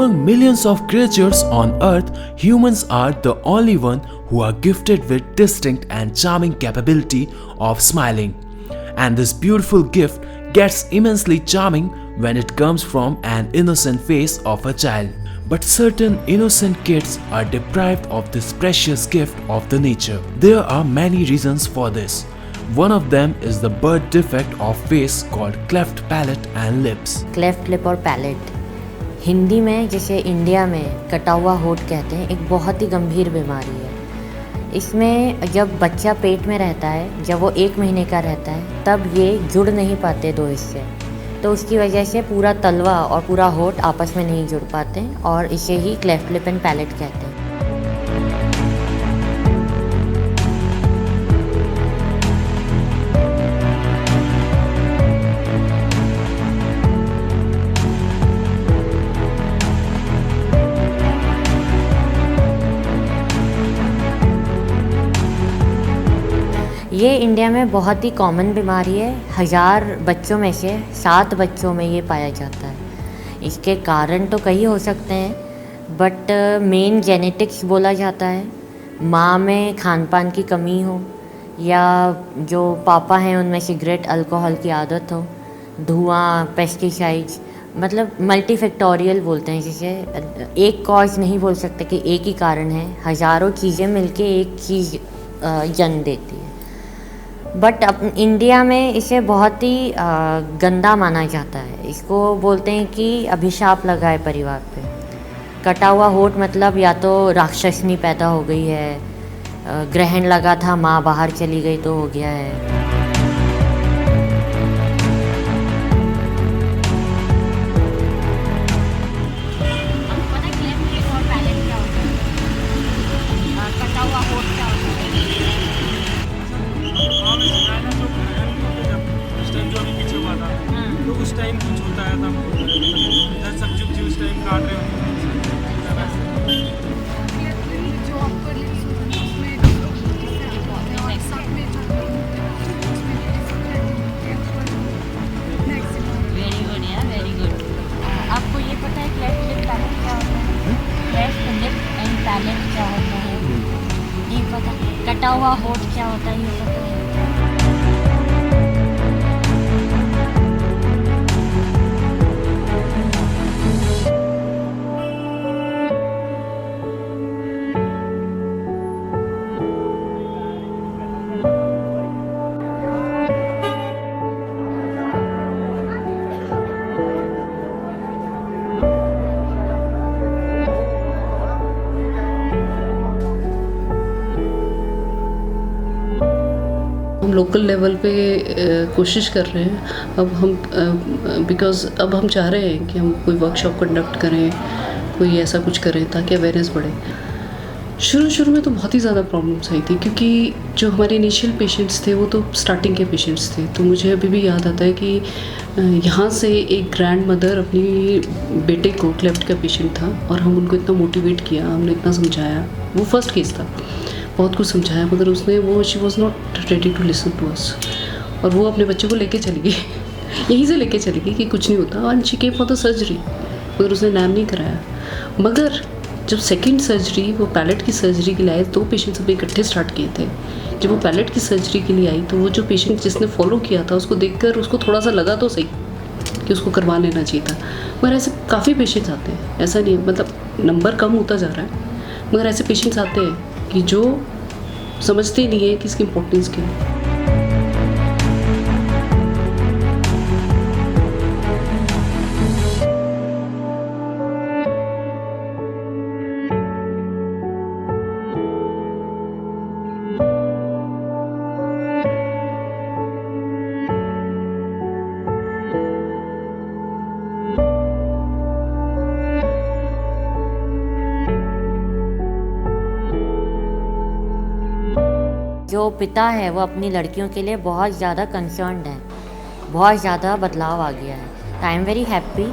Among millions of creatures on earth, humans are the only one who are gifted with distinct and charming capability of smiling. And this beautiful gift gets immensely charming when it comes from an innocent face of a child. But certain innocent kids are deprived of this precious gift of the nature. There are many reasons for this. One of them is the birth defect of face called cleft palate and lips. Cleft lip और palette Hindi में, जैसे India में कटा हुआ होठ कहते हैं, एक बहुत ही गंभीर बीमारी है। इसमें जब बच्चा पेट में रहता है, जब वो 1 महीने का रहता है, तब ये जुड़ नहीं पाते 2 हिस्से, तो उसकी वजह से पूरा तलवा और पूरा होठ आपस में नहीं जुड़ पाते और इसे ही क्लेफ्ट लिप एंड पैलेट कहते हैं। ये इंडिया में बहुत ही कॉमन बीमारी है। 1000 बच्चों में से 7 बच्चों में ये पाया जाता है। इसके कारण तो कई हो सकते हैं, बट मेन जेनेटिक्स बोला जाता है। माँ में खान पान की कमी हो, या जो पापा हैं उनमें सिगरेट अल्कोहल की आदत हो, धुआं, पेस्टिसाइड्स, मतलब मल्टीफैक्टोरियल बोलते हैं जिसे। एक कॉज नहीं बोल सकते कि एक ही कारण है, हज़ारों चीज़ें मिलके एक चीज़ जन्म देती है। बट इंडिया में इसे बहुत ही गंदा माना जाता है। इसको बोलते हैं कि अभिशाप लगा है परिवार पे। कटा हुआ होठ मतलब या तो राक्षसनी पैदा हो गई है, ग्रहण लगा था, माँ बाहर चली गई तो हो गया है। उस टाइम कुछ होता है था सब जो उस टाइम काट रहे होते वेरी गुड यार, वेरी गुड। आपको ये पता है क्लेफ्ट लिप पैलेट क्या होता है? क्लेफ्ट लिप एंड पैलेट क्या होता है ये पता? कटा हुआ होठ क्या होता है ये पता है? हम लोकल लेवल पे कोशिश कर रहे हैं। अब हम बिकॉज़ अब हम चाह रहे हैं कि हम कोई वर्कशॉप कंडक्ट करें, कोई ऐसा कुछ करें ताकि अवेयरनेस बढ़े। शुरू में तो बहुत ही ज़्यादा प्रॉब्लम्स आई थी, क्योंकि जो हमारे इनिशियल पेशेंट्स थे वो तो स्टार्टिंग के पेशेंट्स थे। तो मुझे अभी भी याद आता है कि यहाँ से एक ग्रैंड मदर अपनी बेटे को, क्लेफ्ट का पेशेंट था, और हम उनको इतना मोटिवेट किया, हमने इतना समझाया। वो फर्स्ट केस था, बहुत कुछ समझाया, मगर उसने she was not ready to listen to us. और वो अपने बच्चे को लेके चली गई यहीं से लेके चली गई कि कुछ नहीं होता, and she came for the surgery, मगर उसने नाम नहीं कराया। मगर जब सेकंड सर्जरी, वो पैलेट की सर्जरी के लिए आए, 2 पेशेंट्स अभी इकट्ठे स्टार्ट किए थे। जब वो पैलेट की सर्जरी के लिए आई तो वो जो पेशेंट जिसने फॉलो किया था उसको देखकर उसको थोड़ा सा लगा तो सही कि उसको करवा लेना चाहिए था। मगर ऐसे काफ़ी पेशेंट्स आते हैं, ऐसा नहीं, मतलब नंबर कम होता जा रहा है, मगर ऐसे पेशेंट्स आते हैं कि जो समझते नहीं है कि इसकी इम्पोर्टेंस क्या है। जो पिता है वो अपनी लड़कियों के लिए बहुत ज़्यादा कंसर्न्ड है, बहुत ज़्यादा बदलाव आ गया है। I am very happy,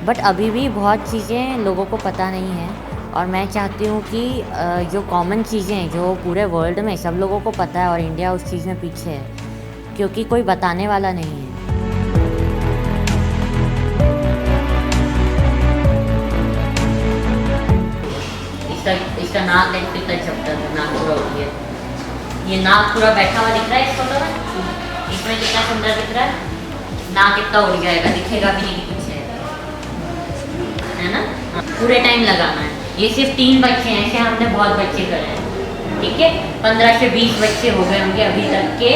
but अभी भी बहुत चीज़ें लोगों को पता नहीं है, और मैं चाहती हूँ कि जो कॉमन चीज़ें जो पूरे वर्ल्ड में सब लोगों को पता है और इंडिया उस चीज़ में पीछे है, क्योंकि कोई बताने वाला नहीं है। इसका नाक देख कितना चपटा था, नाक पूरा उठ गया। ये नाक पूरा बैठा हुआ दिख रहा है इस फोटो में, इसमें कितना सुंदर दिख रहा है। नाक कितना उड़ जाएगा, दिखेगा भी नहीं कुछ है ना। पूरे टाइम लगाना है। ये सिर्फ 3 बच्चे हैं, ऐसे हमने बहुत बच्चे करे हैं, ठीक है। 15 से 20 बच्चे हो गए होंगे अभी तक के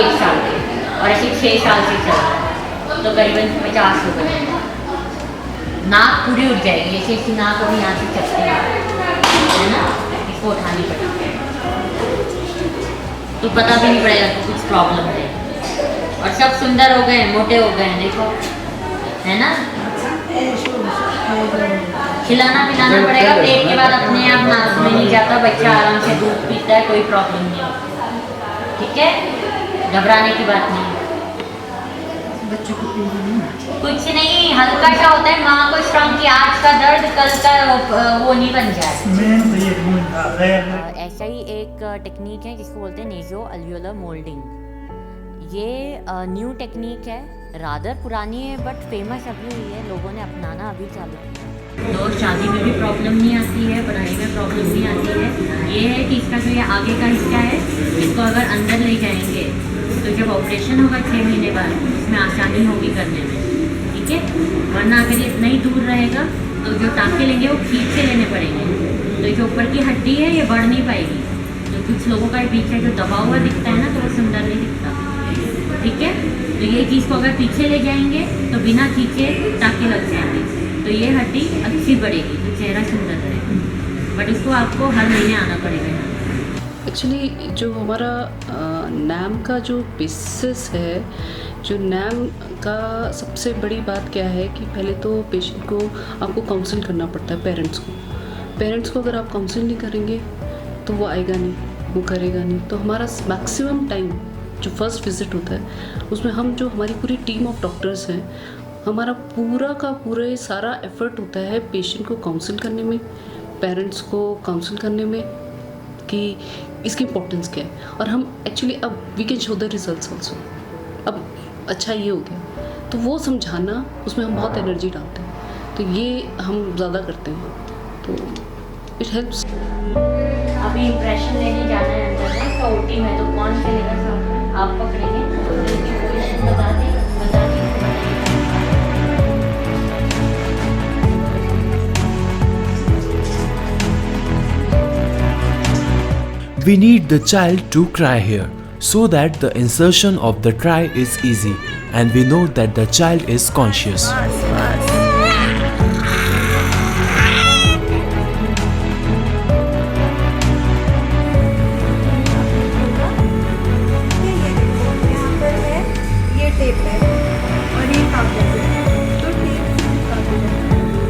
1 साल के, और ऐसे 6 साल से चल रहा है, तो करीबन 50 हो गए। नाक पूरी उठ जाएगी, ऐसे इसकी नाक अभी यहाँ से चलती है ना, इसको उठानी पड़ेगी तो पता भी नहीं पड़ेगा कि कुछ प्रॉब्लम है। और सब सुंदर हो गए, मोटे हो गए हैं, देखो है ना। खिलाना पिलाना पड़ेगा, पेट के बाद अपने आप नाक में नहीं जाता, बच्चा आराम से दूध पीता है, कोई प्रॉब्लम नहीं, ठीक है। घबराने की बात नहीं, बच्चों को कुछ नहीं, हल्का सा होता है। माँ को स्ट्रॉन्ग की आज का दर्द कल का वो नहीं बन जाए। ऐसा ही एक टेक्निक है जिसको बोलते हैं नेजो अल्वियोलर मोल्डिंग। ये न्यू टेक्निक है, रादर पुरानी है बट फेमस अभी हुई है, लोगों ने अपनाना अभी चालू किया। तो शादी में भी प्रॉब्लम नहीं आती है, पढ़ाई में प्रॉब्लम नहीं आती है। ये है कि इसका जो ये आगे का हिस्सा है, इसको अगर अंदर ले जाएंगे तो जब ऑपरेशन होगा 6 महीने बाद, इसमें आसानी होगी करने में, ठीक है। वरना अगर ये इतना ही दूर रहेगा तो जो टाँके लेंगे वो खींच के लेने पड़ेंगे, तो जो ऊपर की हड्डी है ये बढ़ नहीं पाएगी। तो कुछ लोगों का पीछे जो दबा हुआ दिखता है ना, तो वो सुंदर नहीं दिखता, ठीक है। तो ये चीज़ को अगर पीछे ले जाएंगे तो बिना खींचे टाँके लग जाएंगे, तो ये हड्डी अच्छी बढ़ेगी, तो चेहरा सुंदर रहेगा। बट उसको आपको हर महीने आना पड़ेगा यहाँ। एक्चुअली जो हमारा नैम का जो बेसिस है, जो नैम का सबसे बड़ी बात क्या है कि पहले तो पेशेंट को आपको काउंसिल करना पड़ता है। पेरेंट्स को अगर आप काउंसिल नहीं करेंगे तो वो आएगा नहीं, वो करेगा नहीं। तो हमारा मैक्सिमम टाइम जो फर्स्ट विज़िट होता है उसमें हम जो हमारी पूरी टीम ऑफ डॉक्टर्स हैं, हमारा पूरा का पूरा सारा एफर्ट होता है पेशेंट को काउंसिल करने में, पेरेंट्स को काउंसिल करने में कि इसकी इम्पोर्टेंस क्या है। और हम एक्चुअली अब we can show the results also. अब अच्छा ये हो गया तो वो समझाना, उसमें हम बहुत एनर्जी डालते हैं, तो ये हम ज़्यादा करते हैं, तो इट हेल्प्स। अभी इम्प्रेशन लेने जाना है अंदर में, तो ओटी में तो कौन चलेगा साथ में, आप पकड़ेंगे तो इसकी पोजीशन बता दी। We need the child to cry here so that the insertion of the try is easy and we know that the child is conscious.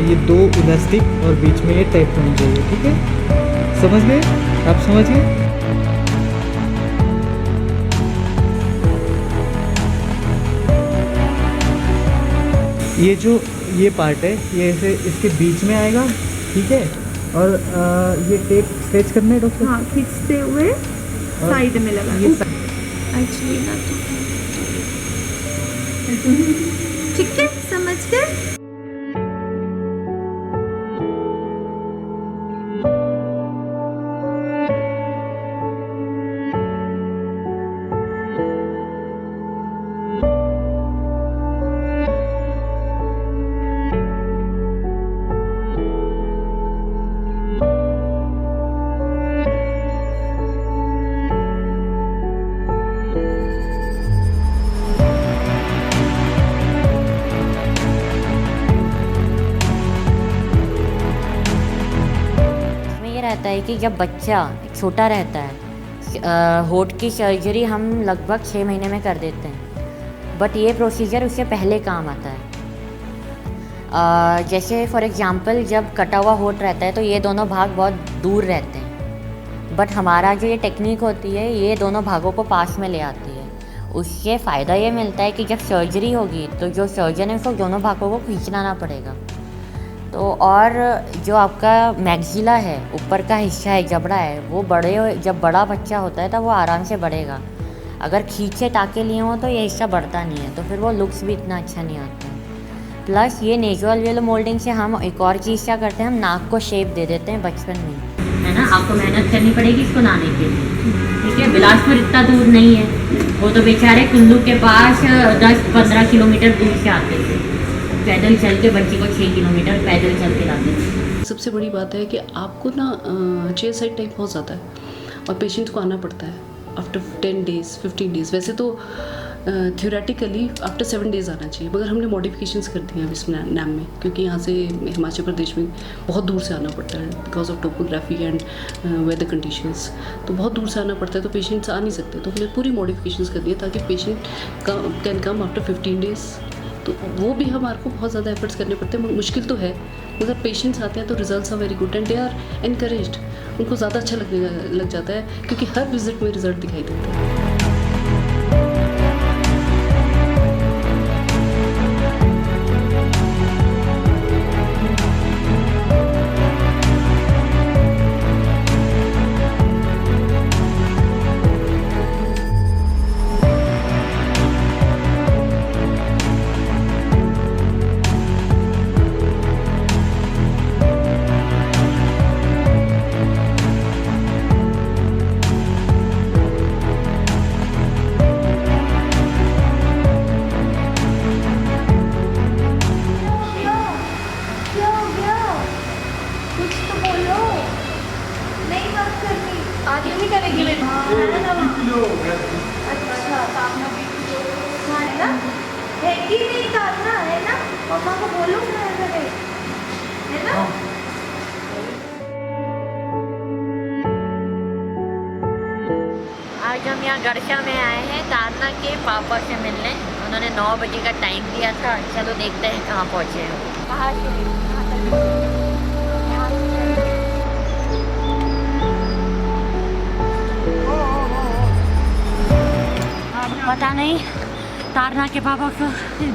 ये 2 इलास्टिक और बीच में ये टेप होनी चाहिए, ठीक है। समझ गए आप? समझ गए? ये जो ये पार्ट है ये ऐसे इसके बीच में आएगा, ठीक है। और ये टेप स्ट्रेच करना है डॉक्टर? हाँ, खींचते हुए साइड में लगा एक्चुअली ना, ठीक है, समझ गए। रहता है कि जब बच्चा छोटा रहता है, होठ की सर्जरी हम लगभग 6 महीने में कर देते हैं, बट ये प्रोसीजर उससे पहले काम आता है। जैसे फॉर एग्जांपल जब कटा हुआ होठ रहता है तो ये दोनों भाग बहुत दूर रहते हैं, बट हमारा जो ये टेक्निक होती है ये दोनों भागों को पास में ले आती है। उससे फ़ायदा ये मिलता है कि जब सर्जरी होगी तो जो सर्जन है उसको दोनों भागों को खींचना ना पड़ेगा। तो और जो आपका मैक्सिला है, ऊपर का हिस्सा है, जबड़ा है, वो जब बड़ा बच्चा होता है तब वो आराम से बढ़ेगा। अगर खींचे टाँके लिए हों तो ये हिस्सा बढ़ता नहीं है, तो फिर वो लुक्स भी इतना अच्छा नहीं आता प्लस ये नेज़ोअल्वियोलर मोल्डिंग से हम एक और चीज़ क्या करते हैं, हम नाक को शेप दे देते हैं बचपन में। है ना, आपको मेहनत करनी पड़ेगी इसको लाने के लिए, ठीक है। बिलासपुर इतना दूर नहीं है, वो तो बेचारे कुल्लू के पास 10-15 किलोमीटर दूर से आते थे, पैदल चल के बच्ची को 6 किलोमीटर पैदल चल के लाते थे। सबसे बड़ी बात है कि आपको ना चेयर साइड टाइम बहुत ज़्यादा है और पेशेंट को आना पड़ता है आफ्टर 10 डेज़ 15 डेज़। वैसे तो थ्योरेटिकली आफ्टर 7 डेज़ आना चाहिए, मगर हमने मॉडिफिकेशंस कर दी हैं इस नाम में, क्योंकि यहाँ से हिमाचल प्रदेश में बहुत दूर से आना पड़ता है because of topography and weather conditions. तो बहुत दूर से आना पड़ता है, तो पेशेंट्स आ नहीं सकते, तो हमने पूरी मॉडिफिकेशंस कर दी है ताकि patient can come after 15 days. तो वो भी हमारे को बहुत ज़्यादा एफर्ट्स करने पड़ते हैं, मुश्किल तो है, मगर पेशेंट्स आते हैं तो results are very good and they are encouraged. उनको ज़्यादा अच्छा लगने लग जाता है क्योंकि हर विजिट में रिजल्ट दिखाई देता है। आगे नहीं करेगी मेरे अच्छा हाँ है ना, हेगी नहीं करना है ना, पापा को बोलो ना करे है ना। आज हम यहाँ गड़शा में आए हैं तारना के पापा से मिलने। उन्होंने 9 बजे का टाइम दिया था, चलो देखते हैं कहाँ पहुँचे हैं। कहाँ से पता नहीं तारना के पापा को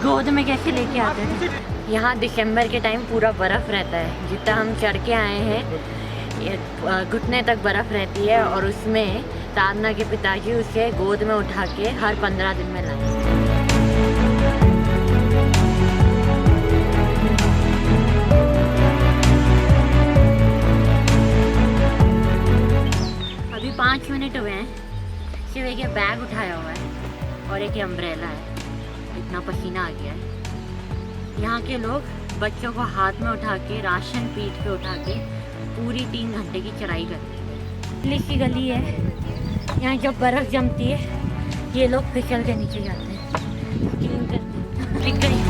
गोद में कैसे लेके आते थे। यहाँ दिसंबर के टाइम पूरा बर्फ़ रहता है, जितना हम चढ़ के आए हैं घुटने तक बर्फ़ रहती है, और उसमें तारना के पिताजी उसे गोद में उठा के हर 15 दिन में लाए। अभी 5 मिनट हुए हैं, सिर्फ एक बैग उठाया हुआ है और एक अम्ब्रेला है, इतना पसीना आ गया है। यहाँ के लोग बच्चों को हाथ में उठा के, राशन पीठ पे उठा के पूरी 3 घंटे की चढ़ाई करते हैं। दिल्ली की गली है, यहाँ जब बर्फ़ जमती है ये लोग फिसल के नीचे जाते हैं, स्कीइंग करते हैं। गई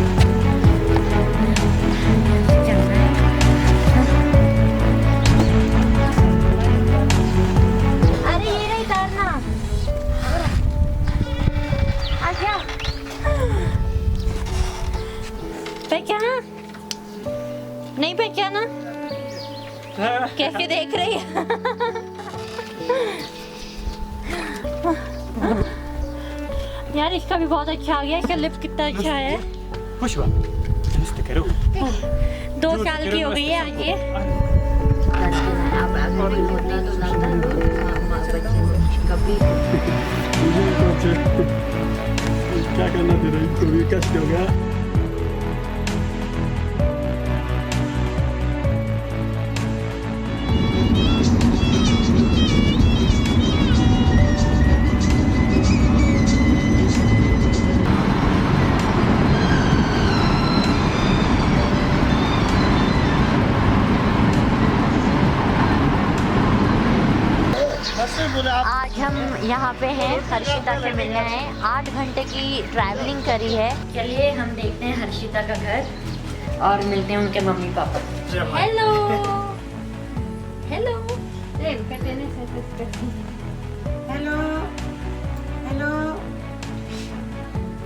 पहचाना नहीं, पहचाना कैसे देख रही है। यार इसका भी बहुत अच्छा आ गया, इसका लिप कितना अच्छा है। खुश हुआ 2 साल की हो गई है आज ये। क्या करना तेरा, इनको भी कष्ट हो गया। आज हम यहाँ पे हैं, हर्षिता से मिलने हैं। 8 घंटे की ट्रैवलिंग करी है। चलिए हम देखते हैं हर्षिता का घर और मिलते हैं उनके mummy papa. Hello hello hello hello.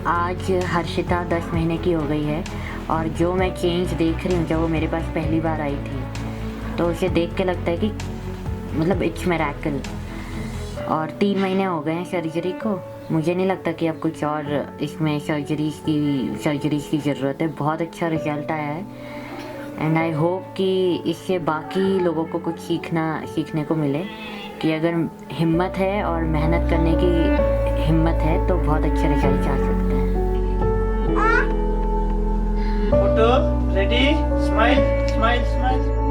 आज हर्षिता 10 महीने की हो गई है, और जो मैं चेंज देख रही हूँ जब वो मेरे पास पहली बार आई थी, तो उसे देख के लगता है कि मतलब इट्स मिरेकल। और 3 महीने हो गए हैं सर्जरी को, मुझे नहीं लगता कि अब कुछ और इसमें सर्जरीज़ की ज़रूरत है। बहुत अच्छा रिजल्ट आया है, एंड आई होप कि इससे बाकी लोगों को कुछ सीखने को मिले कि अगर हिम्मत है और मेहनत करने की हिम्मत है तो बहुत अच्छे रिजल्ट आ सकते हैं। Photo ready, smile smile smile.